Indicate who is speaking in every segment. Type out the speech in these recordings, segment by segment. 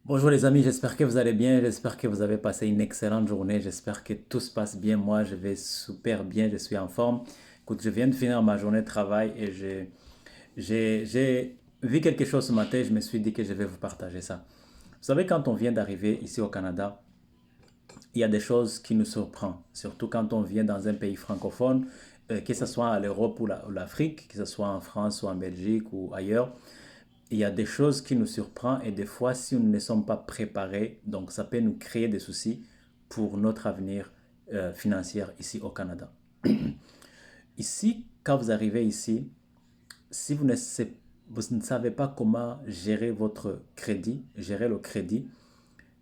Speaker 1: Bonjour les amis, j'espère que vous allez bien, j'espère que vous avez passé une excellente journée, j'espère que tout se passe bien. Moi, je vais super bien, je suis en forme. Écoute, je viens de finir ma journée de travail et j'ai vu quelque chose ce matin, je me suis dit que je vais vous partager ça. Vous savez, quand on vient d'arriver ici au Canada, il y a des choses qui nous surprennent, surtout quand on vient dans un pays francophone, que ce soit à l'Europe ou l'Afrique, que ce soit en France ou en Belgique ou ailleurs. Il y a des choses qui nous surprennent et des fois, si nous ne sommes pas préparés, donc ça peut nous créer des soucis pour notre avenir financier ici au Canada. Ici, quand vous arrivez ici, si vous ne savez pas comment gérer votre crédit, gérer le crédit,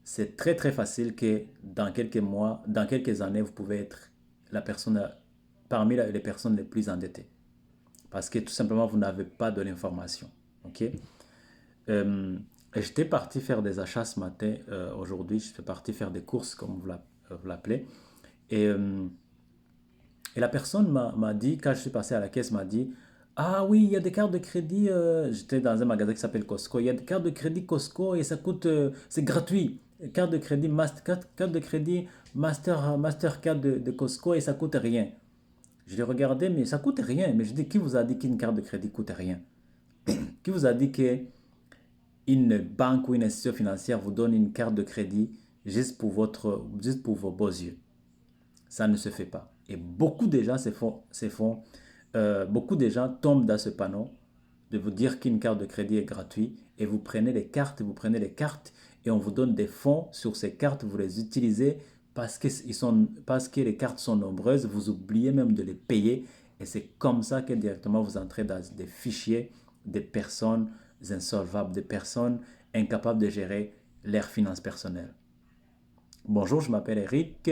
Speaker 1: c'est très très facile que dans quelques mois, dans quelques années, vous pouvez être la personne parmi les personnes les plus endettées. Parce que tout simplement, vous n'avez pas de l'information. OK? Euh, J'étais parti faire des achats ce matin, aujourd'hui, je suis parti faire des courses, comme vous l'appelez. Et, euh, et la personne m'a dit, quand je suis passé à la caisse, m'a dit, ah oui, il y a des cartes de crédit, j'étais dans un magasin qui s'appelle Costco, il y a des cartes de crédit Costco et ça coûte, c'est gratuit. Carte de crédit, carte de crédit Mastercard de Costco et ça coûte rien. Je l'ai regardé, mais ça coûte rien. Mais je dis, qui vous a dit qu'une carte de crédit coûte rien? Qui vous a dit que une banque ou une institution financière vous donne une carte de crédit juste pour vos beaux yeux? Ça ne se fait pas. Et beaucoup de gens beaucoup de gens tombent dans ce panneau de vous dire qu'une carte de crédit est gratuite et vous prenez les cartes et on vous donne des fonds sur ces cartes, vous les utilisez parce que les cartes sont nombreuses, vous oubliez même de les payer et c'est comme ça que directement vous entrez dans des fichiers des personnes insolvables, des personnes incapables de gérer leurs finances personnelles. Bonjour, je m'appelle Eric,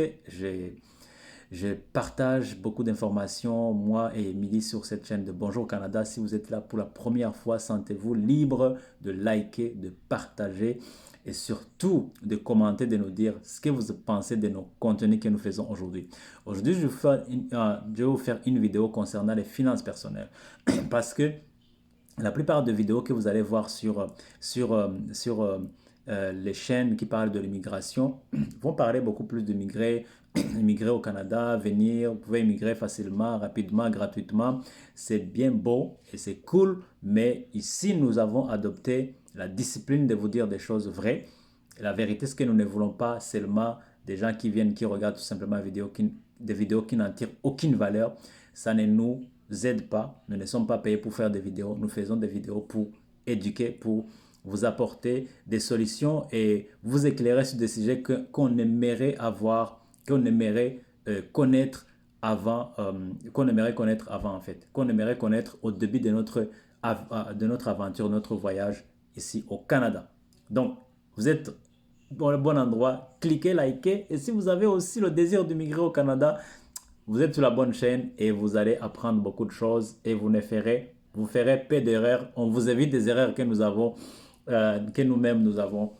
Speaker 1: je partage beaucoup d'informations, moi et Émilie, sur cette chaîne de Bonjour Canada. Si vous êtes là pour la première fois, sentez-vous libre de liker, de partager et surtout de commenter, de nous dire ce que vous pensez de nos contenus que nous faisons aujourd'hui. Aujourd'hui, je vais vous faire une vidéo concernant les finances personnelles parce que la plupart des vidéos que vous allez voir sur les chaînes qui parlent de l'immigration vont parler beaucoup plus de immigrer au Canada, venir, vous pouvez immigrer facilement, rapidement, gratuitement. C'est bien beau et c'est cool, mais ici nous avons adopté la discipline de vous dire des choses vraies. La vérité, c'est que nous ne voulons pas seulement des gens qui viennent, qui regardent tout simplement des vidéos qui n'en tirent aucune valeur. Ça ne nous aide pas. Nous ne sommes pas payés pour faire des vidéos. Nous faisons des vidéos pour éduquer, pour vous apporter des solutions et vous éclairer sur des sujets qu'on aimerait avoir, qu'on aimerait connaître qu'on aimerait connaître avant en fait, qu'on aimerait connaître au début de notre aventure, notre voyage ici au Canada. Donc, vous êtes dans le bon endroit, cliquez, likez et si vous avez aussi le désir de migrer au Canada, vous êtes sur la bonne chaîne et vous allez apprendre beaucoup de choses et vous ferez peu d'erreurs. On vous évite des erreurs que nous-mêmes nous avons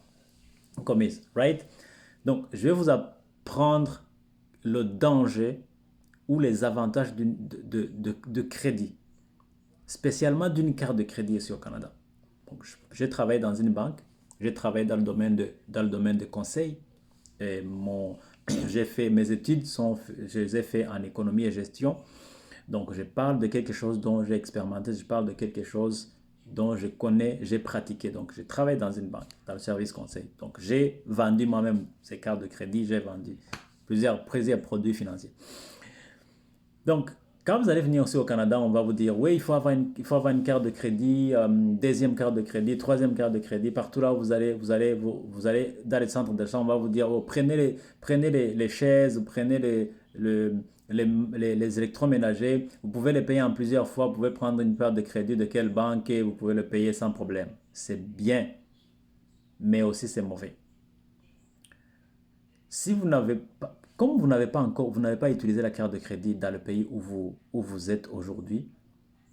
Speaker 1: commises, right? Donc, je vais vous apprendre le danger ou les avantages de crédit, spécialement d'une carte de crédit ici au Canada. Donc, j'ai travaillé dans une banque, j'ai travaillé dans le domaine de conseil. Et j'ai fait mes études, je les ai fait en économie et gestion. Donc, je parle de quelque chose dont j'ai expérimenté, je parle de quelque chose dont je connais, j'ai pratiqué. Donc, je travaille dans une banque, dans le service conseil. Donc, j'ai vendu moi-même ces cartes de crédit, j'ai vendu plusieurs produits financiers. Donc, quand vous allez venir aussi au Canada, on va vous dire, oui, il faut avoir une carte de crédit, deuxième carte de crédit, troisième carte de crédit. Partout là où vous allez dans les centres d'achat, on va vous dire, oh, prenez les chaises, prenez les électroménagers. Vous pouvez les payer en plusieurs fois. Vous pouvez prendre une carte de crédit de quelle banque et vous pouvez le payer sans problème. C'est bien, mais aussi c'est mauvais. Si vous n'avez pas, comme vous n'avez pas utilisé la carte de crédit dans le pays où vous êtes aujourd'hui,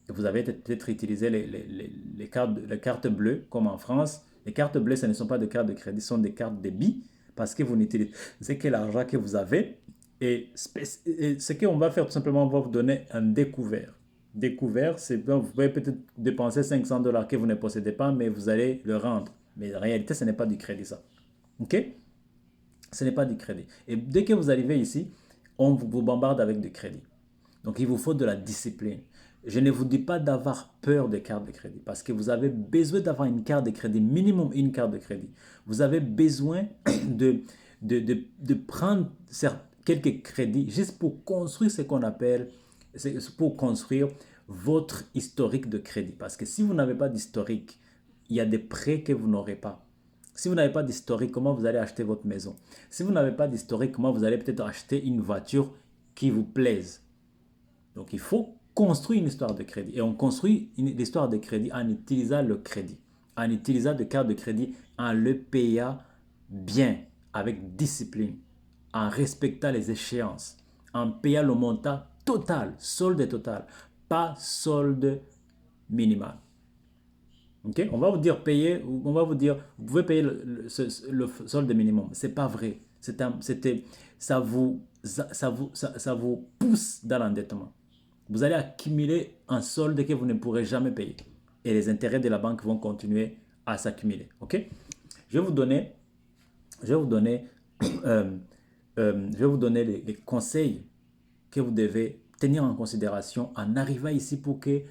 Speaker 1: vous avez peut-être utilisé les cartes bleues, comme en France. Les cartes bleues, ce ne sont pas des cartes de crédit, ce sont des cartes débit, parce que vous n'utilisez que l'argent que vous avez. Et ce qu'on va faire, tout simplement, on va vous donner un découvert. Découvert, c'est vous pouvez peut-être dépenser 500 dollars que vous ne possédez pas, mais vous allez le rendre. Mais en réalité, ce n'est pas du crédit, ça. OK? Ce n'est pas du crédit. Et dès que vous arrivez ici, on vous bombarde avec du crédit. Donc, il vous faut de la discipline. Je ne vous dis pas d'avoir peur des cartes de crédit parce que vous avez besoin d'avoir une carte de crédit, minimum une carte de crédit. Vous avez besoin de, de prendre quelques crédits juste pour construire ce qu'on appelle, pour construire votre historique de crédit. Parce que si vous n'avez pas d'historique, il y a des prêts que vous n'aurez pas. Si vous n'avez pas d'historique, comment vous allez acheter votre maison? Si vous n'avez pas d'historique, comment vous allez peut-être acheter une voiture qui vous plaise? Donc, il faut construire une histoire de crédit. Et on construit l'histoire de crédit en utilisant le crédit, en utilisant des cartes de crédit, en le payant bien, avec discipline, en respectant les échéances, en payant le montant total, solde total, pas solde minimal. Ok? On va vous dire payer, on va vous dire, vous pouvez payer le solde minimum. C'est pas vrai. Ça vous pousse dans l'endettement. Vous allez accumuler un solde que vous ne pourrez jamais payer. Et les intérêts de la banque vont continuer à s'accumuler. Ok? Je vais vous donner, je vais vous donner, je vais vous donner les conseils que vous devez tenir en considération en arrivant ici pour que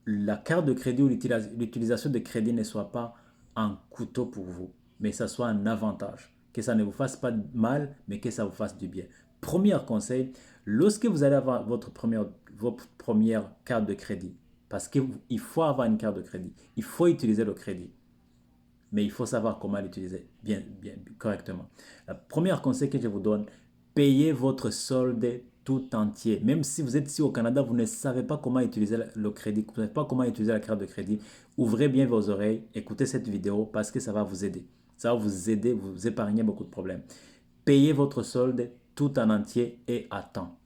Speaker 1: la carte de crédit ou l'utilisation de crédit ne soit pas un couteau pour vous, mais ça soit un avantage. Que ça ne vous fasse pas de mal, mais que ça vous fasse du bien. Premier conseil, lorsque vous allez avoir votre première carte de crédit, parce qu'il faut avoir une carte de crédit, il faut utiliser le crédit, mais il faut savoir comment l'utiliser bien, correctement. Le premier conseil que je vous donne, payez votre solde tout entier. Même si vous êtes ici au Canada, vous ne savez pas comment utiliser le crédit, vous ne savez pas comment utiliser la carte de crédit, ouvrez bien vos oreilles, écoutez cette vidéo parce que ça va vous aider. Ça va vous aider, vous épargner beaucoup de problèmes. Payez votre solde tout en entier et à temps.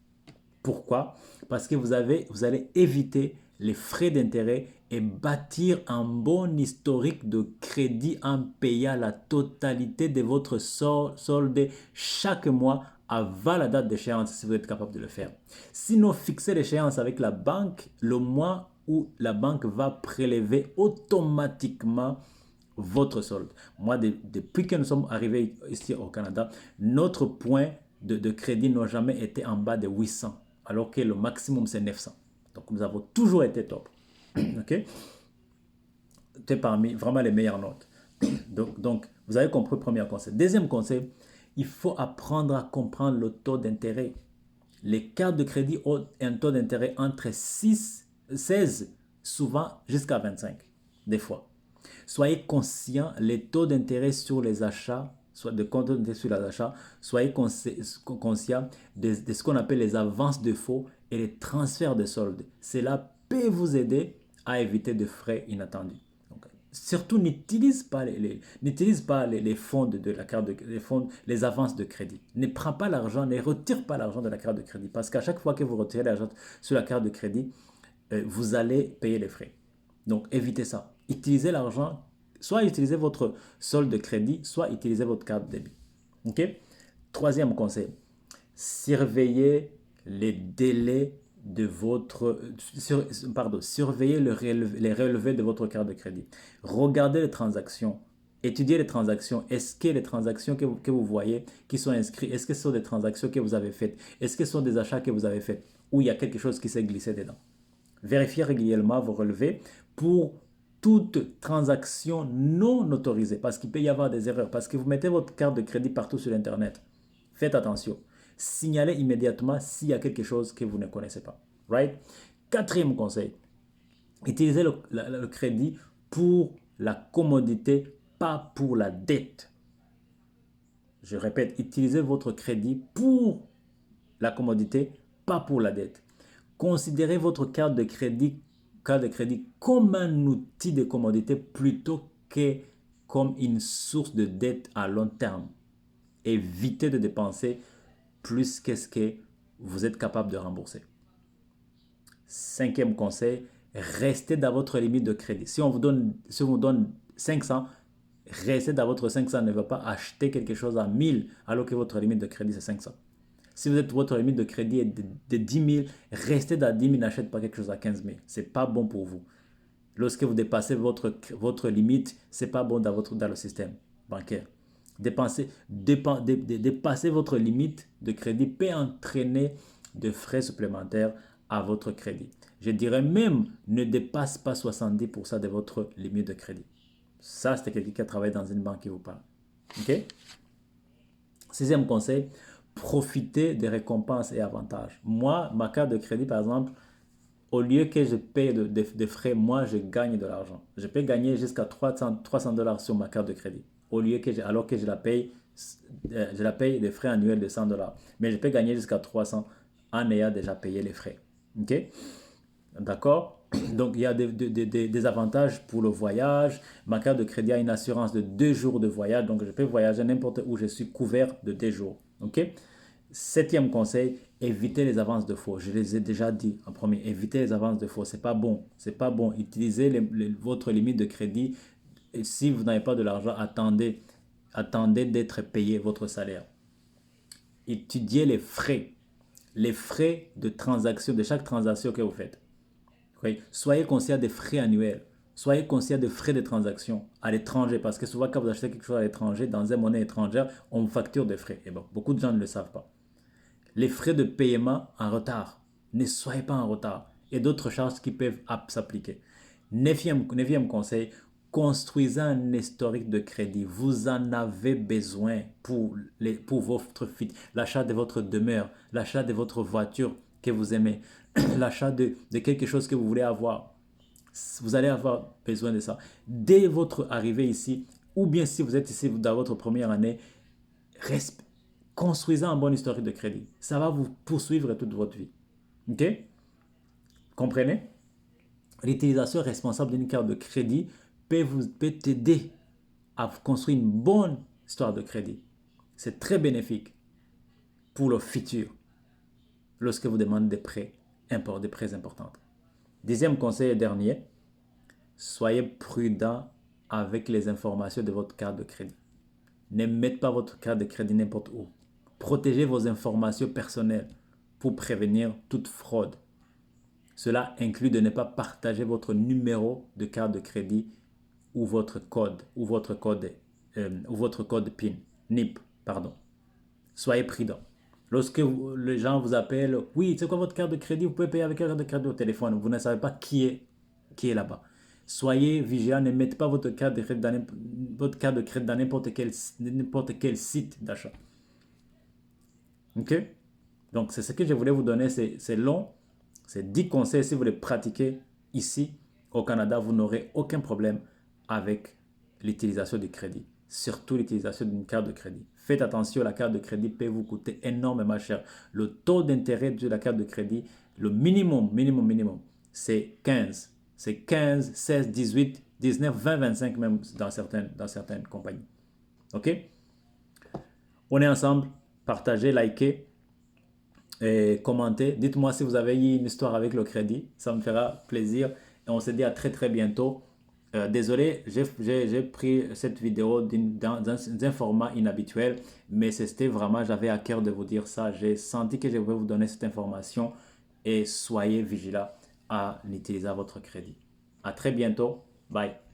Speaker 1: Pourquoi? Parce que vous allez éviter les frais d'intérêt et bâtir un bon historique de crédit en payant la totalité de votre solde chaque mois avant la date d'échéance si vous êtes capable de le faire. Sinon, fixez l'échéance avec la banque le mois où la banque va prélever automatiquement votre solde. Moi, depuis que nous sommes arrivés ici au Canada, notre point de crédit n'a jamais été en bas de 800, alors que le maximum c'est 900. Donc, nous avons toujours été top. OK? C'est parmi vraiment les meilleures notes. Donc, vous avez compris le premier conseil. Deuxième conseil, il faut apprendre à comprendre le taux d'intérêt. Les cartes de crédit ont un taux d'intérêt entre 16, souvent jusqu'à 25, des fois. Soyez conscient, les taux d'intérêt sur les achats, soit de compte d'intérêt sur les achats, soyez conscient de ce qu'on appelle les avances de faux et les transferts de soldes. Cela peut vous aider à éviter de frais inattendus. Donc, surtout, n'utilise pas les fonds de la carte les avances de crédit. Ne prends pas l'argent, ne retire pas l'argent de la carte de crédit parce qu'à chaque fois que vous retirez l'argent sur la carte de crédit, vous allez payer les frais. Donc, évitez ça. Utilisez l'argent, soit utilisez votre solde de crédit, soit utilisez votre carte de débit. OK? Troisième conseil, surveillez les délais de votre... surveillez les relevés de votre carte de crédit. Regardez les transactions. Étudiez les transactions. Est-ce que les transactions que vous voyez, qui sont inscrites, est-ce que ce sont des transactions que vous avez faites? Est-ce que ce sont des achats que vous avez faits? Ou il y a quelque chose qui s'est glissé dedans? Vérifiez régulièrement vos relevés pour toute transaction non autorisée, parce qu'il peut y avoir des erreurs, parce que vous mettez votre carte de crédit partout sur Internet. Faites attention. Signalez immédiatement s'il y a quelque chose que vous ne connaissez pas. Right? Quatrième conseil, utilisez le crédit pour la commodité, pas pour la dette. Je répète, utilisez votre crédit pour la commodité, pas pour la dette. Considérez votre carte de crédit comme un outil de commodité plutôt que comme une source de dette à long terme. Évitez de dépenser plus que ce que vous êtes capable de rembourser. Cinquième conseil, restez dans votre limite de crédit. Si on vous donne 500, restez dans votre 500. Ne veut pas acheter quelque chose à 1000 alors que votre limite de crédit c'est 500. Si votre limite de crédit est de 10 000, restez dans 10 000, n'achetez pas quelque chose à 15 000. Ce n'est pas bon pour vous. Lorsque vous dépassez votre limite, ce n'est pas bon dans le système bancaire. Dépasser votre limite de crédit peut entraîner de frais supplémentaires à votre crédit. Je dirais même, ne dépasse pas 70% de votre limite de crédit. Ça, c'est quelqu'un qui a travaillé dans une banque qui vous parle. OK? Sixième conseil, profitez des récompenses et avantages. Moi, ma carte de crédit, par exemple, au lieu que je paye de frais, moi, je gagne de l'argent. Je peux gagner jusqu'à 300 dollars sur ma carte de crédit. Alors que je la paye des frais annuels de 100 dollars. Mais je peux gagner jusqu'à 300 en ayant déjà payé les frais. OK? D'accord? Donc, il y a des avantages pour le voyage. Ma carte de crédit a une assurance de 2 jours de voyage. Donc, je peux voyager n'importe où. Je suis couvert de 2 jours. OK? Septième conseil, évitez les avances de faux. Je les ai déjà dit en premier. Évitez les avances de faux. C'est pas bon. C'est pas bon. Utilisez votre limite de crédit. Et si vous n'avez pas de l'argent, attendez d'être payé votre salaire. Étudiez les frais. Les frais de transaction, de chaque transaction que vous faites. Oui. Soyez conscient des frais annuels. Soyez conscient des frais de transaction à l'étranger. Parce que souvent, quand vous achetez quelque chose à l'étranger, dans une monnaie étrangère, on vous facture des frais. Et bon, beaucoup de gens ne le savent pas. Les frais de paiement en retard. Ne soyez pas en retard. Et d'autres charges qui peuvent s'appliquer. Neuvième conseil, construisez un historique de crédit. Vous en avez besoin pour votre fit, l'achat de votre demeure, l'achat de votre voiture que vous aimez, l'achat de quelque chose que vous voulez avoir. Vous allez avoir besoin de ça. Dès votre arrivée ici, ou bien si vous êtes ici dans votre première année, construisez un bon historique de crédit. Ça va vous poursuivre toute votre vie. OK? Comprenez? L'utilisation responsable d'une carte de crédit peut t'aider à construire une bonne histoire de crédit. C'est très bénéfique pour le futur lorsque vous demandez des prêts importants. Dixième conseil et dernier, soyez prudent avec les informations de votre carte de crédit. Ne mettez pas votre carte de crédit n'importe où. Protégez vos informations personnelles pour prévenir toute fraude. Cela inclut de ne pas partager votre numéro de carte de crédit ou votre code PIN, NIP, pardon. Soyez prudent. Lorsque les gens vous appellent, oui, c'est quoi votre carte de crédit? Vous pouvez payer avec la carte de crédit au téléphone. Vous ne savez pas qui est là-bas. Soyez vigilant, ne mettez pas votre carte de crédit dans n'importe quel site d'achat. OK? Donc, c'est ce que je voulais vous donner. C'est long. C'est 10 conseils. Si vous les pratiquez ici, au Canada, vous n'aurez aucun problème avec l'utilisation du crédit. Surtout l'utilisation d'une carte de crédit. Faites attention, la carte de crédit peut vous coûter énormément cher. Le taux d'intérêt de la carte de crédit, le minimum, c'est 15. C'est 15, 16, 18, 19, 20, 25 même dans certaines compagnies. OK? On est ensemble. Partagez, likez et commentez. Dites-moi si vous avez eu une histoire avec le crédit. Ça me fera plaisir. Et on se dit à très très bientôt. Désolé, j'ai pris cette vidéo dans un format inhabituel, mais c'était vraiment, j'avais à cœur de vous dire ça. J'ai senti que je voulais vous donner cette information et soyez vigilants à l'utiliser à votre crédit. À très bientôt. Bye.